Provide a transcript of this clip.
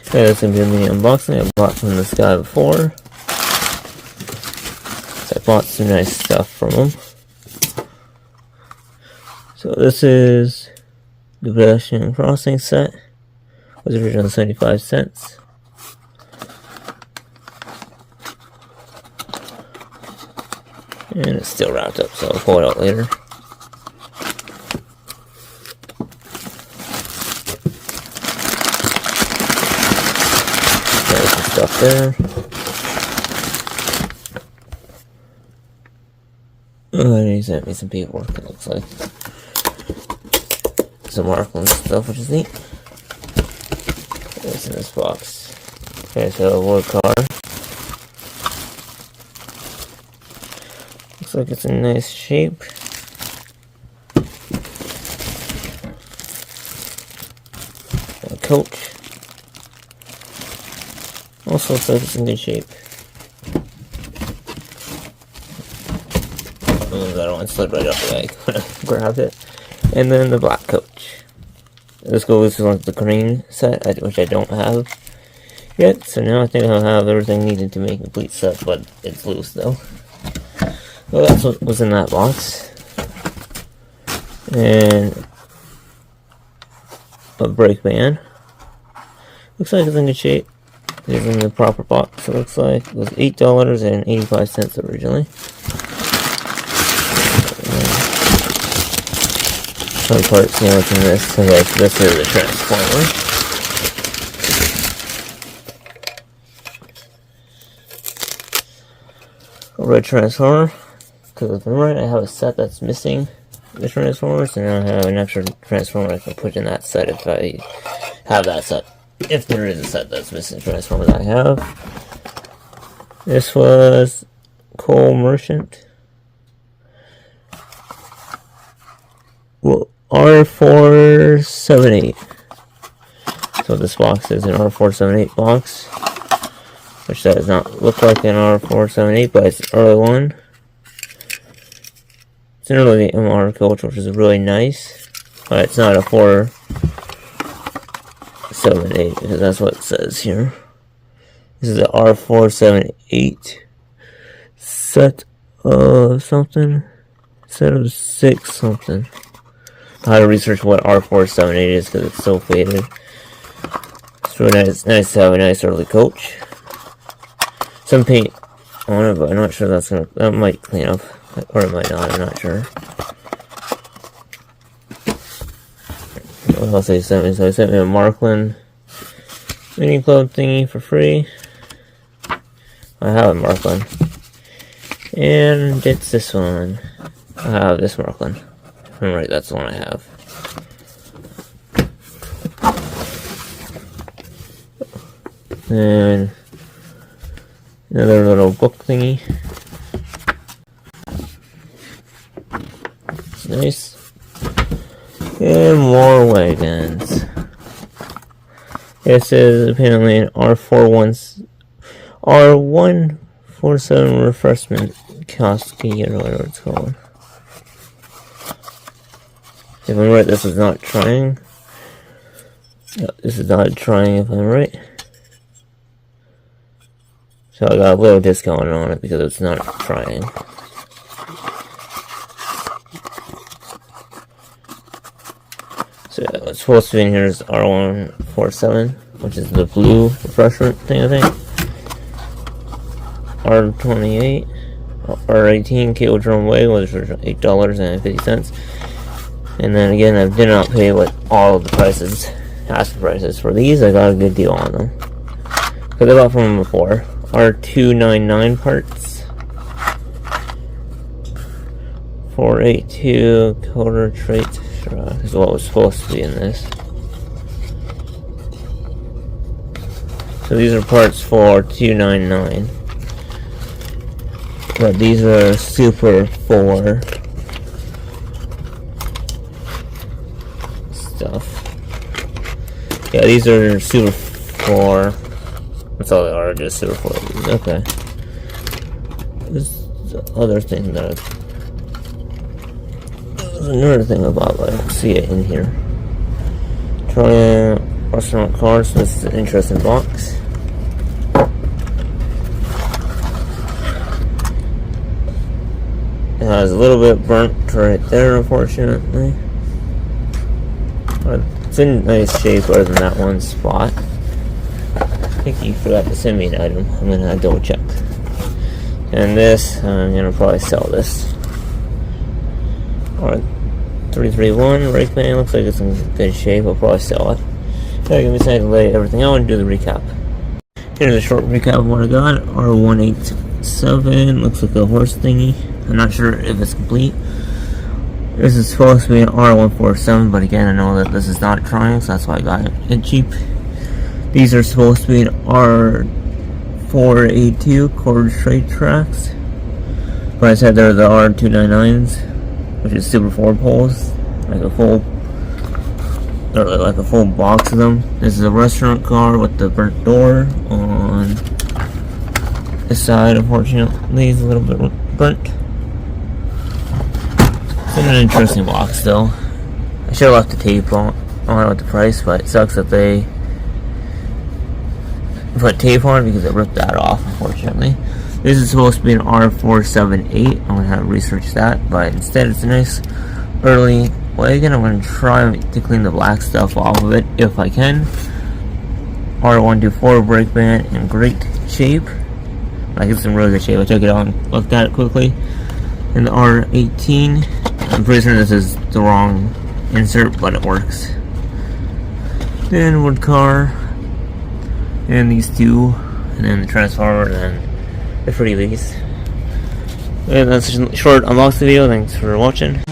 Okay, that's gonna be a mini unboxing. I bought from this guy before. So I bought some nice stuff from him. So this is the Pedestrian Crossing set. It was originally 75 cents. And it's still wrapped up, so I'll pull it out later. There's some stuff there. Oh, he sent me some paperwork, it looks like. Some Markland stuff, which is neat. What's in this box? Okay, so wood car. Looks like it's in nice shape. A coach. Also looks like it's in good shape. That one slid right up the bag when I grabbed it. And then the black coach. This goes like the green set, which I don't have yet. So now I think I'll have everything needed to make a complete set, but it's loose though. Well, that's what was in that box. And a brake band. Looks like it's in good shape. It's in the proper box, it looks like. It was $8.85 originally. Some parts, you know, what's in this. Okay, so this is the transformer. A red transformer. Because if I'm right, I have a set that's missing the transformers, and I have an extra transformer I can put in that set if I have that set. If there is a set that's missing transformer that I have. This was Coal Merchant. Well, R478. So this box is an R478 box, which does not look like an R478, but it's an early one. It's an early MR coach, which is really nice, but it's not a 478 because that's what it says here. This is an R478 set of something, set of 6 something. I had to research what R478 is because it's so faded. It's really nice, nice to have a nice early coach. Some paint on it, but I'm not sure that might clean up, or it might not. I'm not sure. What else they sent me? So they sent me a Markland mini club thingy for free. I have a Markland, and it's this one. I have this Markland. I'm right, that's the one I have. And another little book thingy. It's nice. And more wagons. This is apparently an R147 refreshment kiosk key, or whatever it's called. If I'm right, this is not Triang. No, this is not Triang if I'm right. So I got a little discount on it because it's not Triang. So what's supposed to be in here is R147, which is the blue refreshment thing, I think. R28, R18 cable drum way, which was $8.50. And then again, I did not pay what all of the prices, asking prices for these. I got a good deal on them because I bought from them before. R299 parts, 482 quarter trait is what was supposed to be in this. So these are parts for $299, but these are super for stuff. Yeah, these are super for. That's all they are, just super for. Okay. There's the other thing that there's another thing about, but I don't see it in here. Triang restaurant car, so this is an interesting box. It has a little bit burnt right there, unfortunately. But it's in nice shape other than that one spot. I think he forgot to send me an item. I'm gonna double check. And this, I'm gonna probably sell this. Alright, 331 brake band, looks like it's in good shape. I'll probably sell it. Okay, give me a second to lay everything out and do the recap. Here's a short recap of what I got. R187, looks like a horse thingy. I'm not sure if it's complete. This is supposed to be an R147, but again, I know that this is not Triang, so that's why I got it cheap. These are supposed to be an R482 quarter straight tracks, but I said they're the R299s, which is super 4 poles, like a full box of them. This is a restaurant car with the burnt door on this side. Unfortunately, it's a little bit burnt. It's in an interesting box though. I should have left the tape on with the price, but it sucks that they put tape on because it ripped that off, unfortunately. This is supposed to be an R478. I'm gonna have to research that, but instead it's a nice early wagon. I'm gonna try to clean the black stuff off of it if I can. R124 brake band in great shape. Like, it's in really good shape. I took it out and looked at it quickly. And the R18, I'm pretty sure this is the wrong insert, but it works. Then wood car, and these two, and then the transformer, and then the pretty lease. And that's a short unboxing video. Thanks for watching.